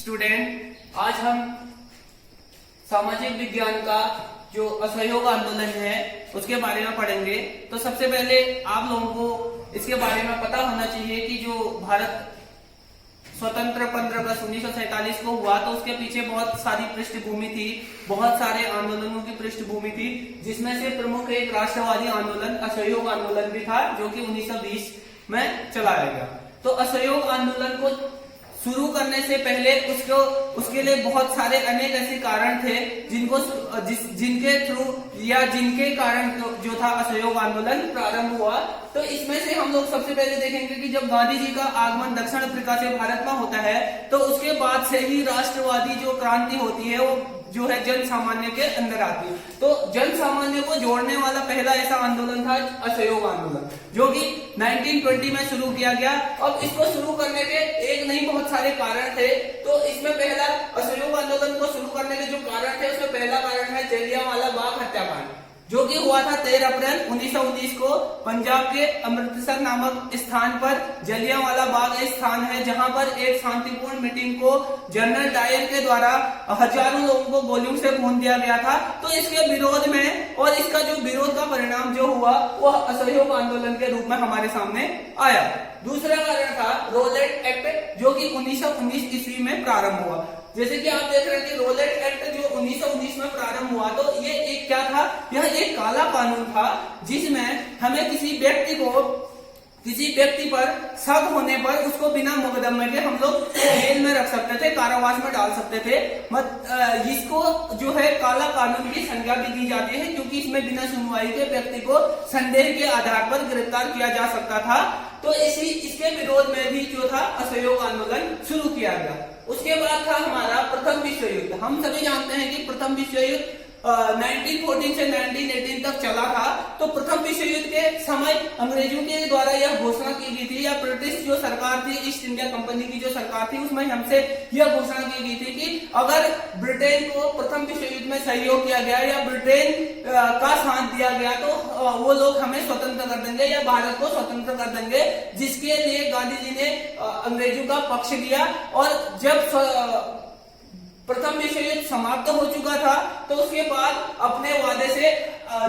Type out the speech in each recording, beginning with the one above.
Student, आज हम सामाजिक विज्ञान का जो असहयोग आंदोलन है उसके बारे में पढ़ेंगे। तो सबसे पहले आप लोगों को इसके बारे में पता होना चाहिए कि जो भारत स्वतंत्र 15 अगस्त 1947 को हुआ तो उसके पीछे बहुत सारी पृष्ठभूमि थी, बहुत सारे आंदोलनों की पृष्ठभूमि थी, जिसमें से प्रमुख एक राष्ट्रवादी आंदोलन असहयोग आंदोलन भी था जो कि 1920 में चलाया गया। तो असहयोग आंदोलन को शुरू करने से पहले उसके लिए बहुत सारे अनेक ऐसे कारण थे जिनके थ्रू या जिनके कारण जो था असहयोग आंदोलन प्रारंभ हुआ। तो इसमें से हम लोग सबसे पहले देखेंगे कि जब गांधी जी का आगमन दक्षिण अफ्रीका से भारत में होता है तो उसके बाद से ही राष्ट्रवादी जो क्रांति होती है वो जो है जन सामान्य के अंदर आती है। तो जन सामान्य को जोड़ने वाला पहला ऐसा आंदोलन था असहयोग आंदोलन, जो कि 1920 में शुरू किया गया। अब इसको शुरू करने के एक नहीं बहुत सारे कारण थे। तो इसमें पहला असहयोग आंदोलन को शुरू करने के जो कारण थे उसमें पहला कारण है जलियांवाला बाग हत्याकांड, जो कि हुआ था 13 अप्रैल 1919 को पंजाब के अमृतसर नामक स्थान पर। जलियांवाला बाग एक स्थान है जहां पर एक शांतिपूर्ण मीटिंग को जनरल डायर के द्वारा हजारों लोगों को गोलियों से भून दिया गया था। तो इसके विरोध में और इसका जो विरोध का परिणाम जो हुआ वह असहयोग आंदोलन के रूप में हमारे सामने आया। दूसरा कारण था रोलेट एक्ट, जो कि 1919 ईस्वी में प्रारंभ हुआ। जैसे कि आप देख रहे हैं कि रोलेट एक्ट जो 1919 में प्रारंभ हुआ तो ये एक क्या था, यह एक काला कानून था जिसमें हमें किसी व्यक्ति पर शक होने पर उसको बिना मुकदमे के हम लोग जेल में रख सकते थे, कारावास में डाल सकते थे। इसको जो है काला कानून की संज्ञा भी दी जाती है क्योंकि इसमें बिना सुनवाई के व्यक्ति को संदेह के आधार पर गिरफ्तार किया जा सकता था। तो इसके विरोध में भी जो था असहयोग आंदोलन शुरू किया गया। उसके बाद था हमारा प्रथम विश्व युद्ध। हम सभी जानते हैं कि प्रथम विश्व युद्ध 1914 से 1918 तक चला था। तो प्रथम विश्व युद्ध के समय अंग्रेजों के द्वारा यह घोषणा की गई थी, या ब्रिटिश जो सरकार थी, ईस्ट इंडिया कंपनी की जो सरकार थी, उसमें हमसे यह घोषणा की गई थी कि अगर ब्रिटेन को प्रथम विश्व युद्ध में सहयोग किया गया या ब्रिटेन का साथ दिया गया तो वो लोग हमें स्वतंत्र कर देंगे या भारत को स्वतंत्र कर देंगे, जिसके लिए गांधी जी ने अंग्रेजों का पक्ष लिया। और जब प्रथम विश्व युद्ध समाप्त हो चुका था तो उसके बाद अपने वादे से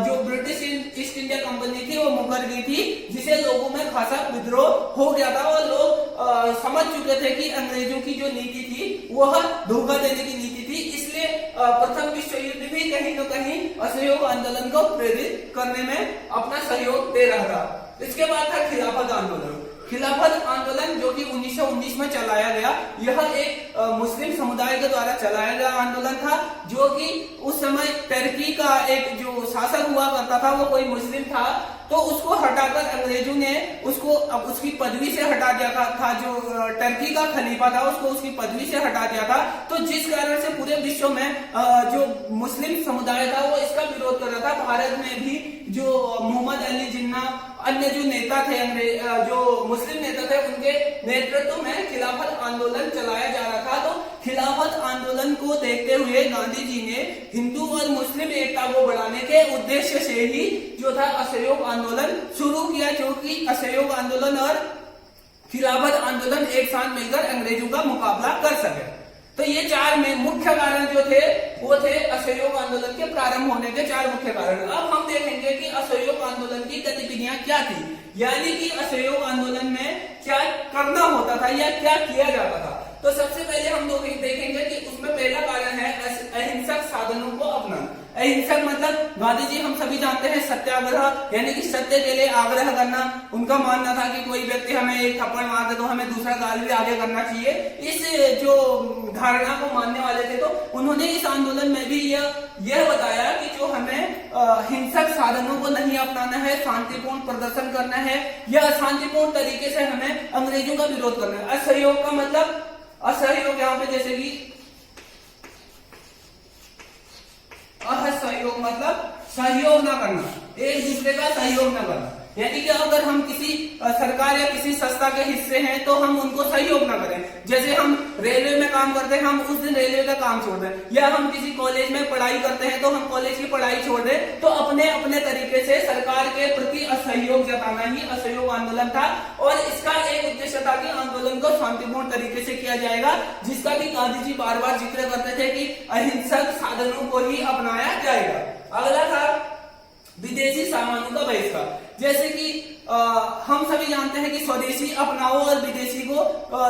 जो ब्रिटिश ईस्ट इंडिया कंपनी थी वो मुकर गई थी, जिसे लोगों में खासा विद्रोह हो गया था और लोग समझ चुके थे कि अंग्रेजों की जो नीति थी वह धोखा देने की नीति थी। इसलिए प्रथम विश्व युद्ध भी कहीं न कहीं असहयोग आंदोलन को प्रेरित करने में अपना सहयोग दे रहा था। इसके बाद था खिलाफत आंदोलन। खिलाफत आंदोलन जो कि 1919 में चलाया गया, यह एक मुस्लिम समुदाय के द्वारा चलाया गया आंदोलन था, जो कि उस समय टर्की का एक जो शासक हुआ करता था वो कोई मुस्लिम था। तो उसको हटाकर अंग्रेजों ने उसको अब उसकी पदवी से हटा दिया था। जो टर्की का खलीफा था उसको उसकी पदवी से हटा दिया था। तो जिस कारण से पूरे विश्व में जो मुस्लिम समुदाय था वो इसका विरोध कर रहा था। भारत में भी जो मोहम्मद अली जिन्ना अन्य जो नेता थे, जो मुस्लिम नेता थे, उनके नेतृत्व में खिलाफत आंदोलन चलाया जा रहा था। तो खिलाफत आंदोलन को देखते हुए गांधी जी ने हिंदू और मुस्लिम एकता को बढ़ाने के उद्देश्य से ही जो था असहयोग आंदोलन शुरू किया, जो कि असहयोग आंदोलन और खिलाफत आंदोलन एक साथ मिलकर अंग्रेजों का मुकाबला कर सके। तो ये चार में मुख्य कारण जो थे वो थे असहयोग आंदोलन के प्रारंभ होने के चार मुख्य कारण। अब हम देखेंगे कि असहयोग आंदोलन की गतिविधियां क्या थी, यानी कि असहयोग आंदोलन में क्या करना होता था या क्या किया जाता था। तो सबसे पहले हम लोग देखेंगे कि उसमें पहला कारण है अहिंसक साधनों को अपनाना। अहिंसक मतलब गांधी जी हम सभी जानते हैं सत्याग्रह, यानी कि सत्य के लिए आग्रह करना। उनका मानना था कि कोई व्यक्ति हमें एक थप्पड़ मार दे तो हमें दूसरा गाल भी आगे करना चाहिए। इस जो धारणा को मानने वाले थे तो उन्होंने इस आंदोलन में भी यह बताया कि जो हमें हिंसक साधनों को नहीं अपनाना है, शांतिपूर्ण प्रदर्शन करना है या शांतिपूर्ण तरीके से हमें अंग्रेजों का विरोध करना है। असहयोग का मतलब असहयोग यहाँ पे जैसे कि असहयोग मतलब सहयोग न करना, एक दूसरे का सहयोग न करना। यानी कि अगर हम किसी सरकार या किसी संस्था के हिस्से हैं तो हम उनको सहयोग ना करें। जैसे हम रेलवे में काम करते हैं, हम उस दिन रेलवे का काम छोड़ दें, या हम किसी कॉलेज में पढ़ाई करते हैं तो हम कॉलेज की पढ़ाई छोड़ दें। तो अपने अपने तरीके से सरकार के प्रति असहयोग जताना ही असहयोग आंदोलन था। और इसका एक उद्देश्य था कि आंदोलन को शांतिपूर्ण तरीके से किया जाएगा, जिसका भी गांधी जी बार बार जिक्र करते थे कि अहिंसक साधनों को ही अपनाया जाएगा। अगला था विदेशी सामानों का बहिष्कार। जैसे कि हम सभी जानते हैं कि स्वदेशी अपनाओ और विदेशी को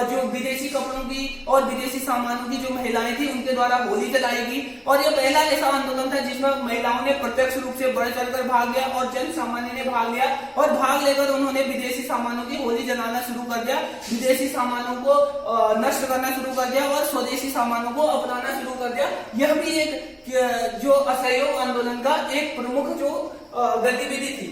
जो विदेशी कपड़ों की और विदेशी सामानों की जो महिलाएं थी उनके द्वारा होली जलाएगी। और ये पहला ऐसा आंदोलन था जिसमें महिलाओं ने प्रत्यक्ष रूप से बढ़ चढ़कर भाग लिया और जन सामान्य ने भाग लिया, और भाग लेकर उन्होंने विदेशी सामानों की होली जलाना शुरू कर दिया, विदेशी सामानों को नष्ट करना शुरू कर दिया और स्वदेशी सामानों को अपनाना शुरू कर दिया। यह भी एक जो असहयोग आंदोलन का एक प्रमुख जो गतिविधि थी।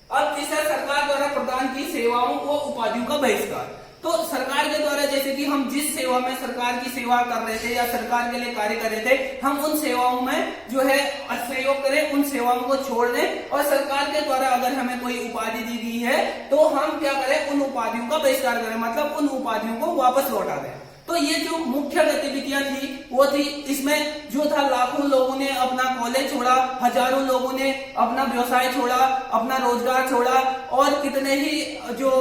अब तीसरा, सरकार द्वारा प्रदान की सेवाओं व उपाधियों का बहिष्कार। तो सरकार के द्वारा जैसे कि हम जिस सेवा में सरकार की सेवा कर रहे थे या सरकार के लिए कार्य कर रहे थे, हम उन सेवाओं में जो है असहयोग करें, उन सेवाओं को छोड़ दें। और सरकार के द्वारा अगर हमें कोई उपाधि दी गई है तो हम क्या करें, उन उपाधियों का बहिष्कार करें, मतलब उन उपाधियों को वापस लौटा दें। तो ये जो मुख्य गतिविधियां थी वो थी, इसमें जो था लाखों लोगों ने अपना कॉलेज छोड़ा, हजारों लोगों ने अपना व्यवसाय छोड़ा, अपना रोजगार छोड़ा, और कितने ही जो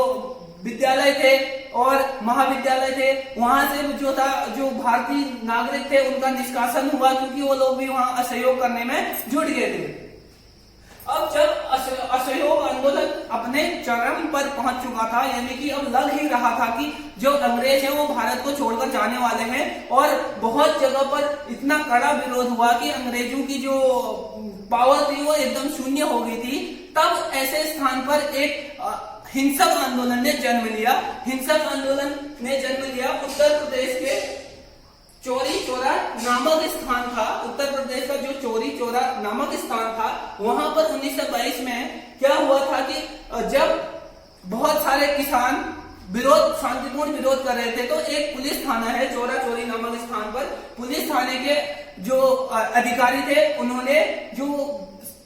विद्यालय थे और महाविद्यालय थे वहां से जो था जो भारतीय नागरिक थे उनका निष्कासन हुआ, क्योंकि वो लोग भी वहां असहयोग करने में जुट गए थे। अब जब असहयोग आंदोलन अपने चरम पर पहुंच चुका था, यानी कि अब लग ही रहा था कि जो अंग्रेज हैं वो भारत को छोड़कर जाने वाले हैं, और बहुत जगह पर इतना कड़ा विरोध हुआ कि अंग्रेजों की जो पावर थी वो एकदम शून्य हो गई थी। तब ऐसे स्थान पर एक हिंसक आंदोलन ने जन्म लिया। हिंसक आंदोलन ने जन्म लिया उत्तर प्रदेश के चौरी चौरा नामक स्थान था। उत्तर प्रदेश का जो चौरी चौरा नामक स्थान था, वहां पर 1922 में क्या हुआ था कि जब बहुत सारे किसान शांतिपूर्ण विरोध कर रहे थे, तो एक पुलिस थाना है चौरा चौरी नामक स्थान पर, पुलिस थाने के जो अधिकारी थे उन्होंने जो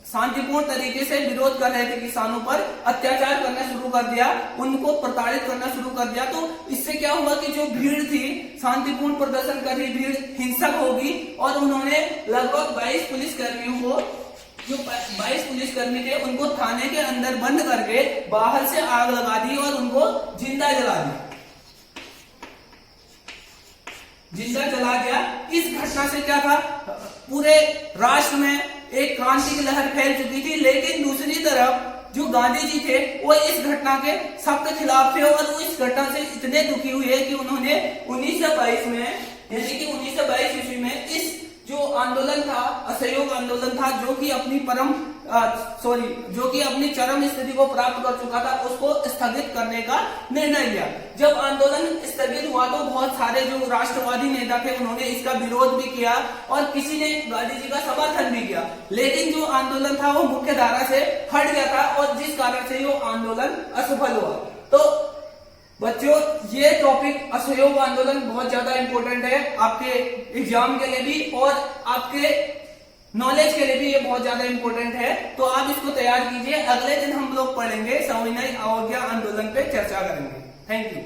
शांतिपूर्ण तरीके से विरोध कर रहे थे किसानों पर अत्याचार करना शुरू कर दिया, उनको प्रताड़ित करना शुरू कर दिया। तो इससे क्या हुआ कि जो भीड़ थी, शांतिपूर्ण प्रदर्शन कर रही भीड़ हिंसक होगी, और उन्होंने लगभग 22 पुलिसकर्मियों को, जो 22 पुलिसकर्मी थे उनको थाने के अंदर बंद करके बाहर से आग लगा दी और उनको जिंदा जला दिया। जिंदा जला दिया। इस घटना से क्या था, पूरे राष्ट्र में एक क्रांति की लहर फैल चुकी थी। लेकिन दूसरी तरफ जो गांधी जी थे वो इस घटना के सख्त खिलाफ थे, और वो इस घटना से इतने दुखी हुए कि उन्होंने 1922 में, यानी कि 1922 ईस्वी में इस जो आंदोलन था, असहयोग आंदोलन था, जो कि अपनी चरम स्थिति को प्राप्त कर चुका था, उसको स्थगित करने का निर्णय लिया। जब आंदोलन स्थगित हुआ तो बहुत सारे जो राष्ट्रवादी नेता थे उन्होंने इसका विरोध भी किया, और किसी ने गांधी जी का समर्थन भी किया। लेकिन जो आंदोलन था वो मुख्य धारा से हट गया था, और जिस कारण से वो आंदोलन असफल हुआ। तो बच्चों, ये टॉपिक असहयोग आंदोलन बहुत ज्यादा इंपॉर्टेंट है आपके एग्जाम के लिए भी, और आपके नॉलेज के लिए भी ये बहुत ज्यादा इंपॉर्टेंट है। तो आप इसको तैयार कीजिए। अगले दिन हम लोग पढ़ेंगे सविनय अवज्ञा आंदोलन पे चर्चा करेंगे। Thank you.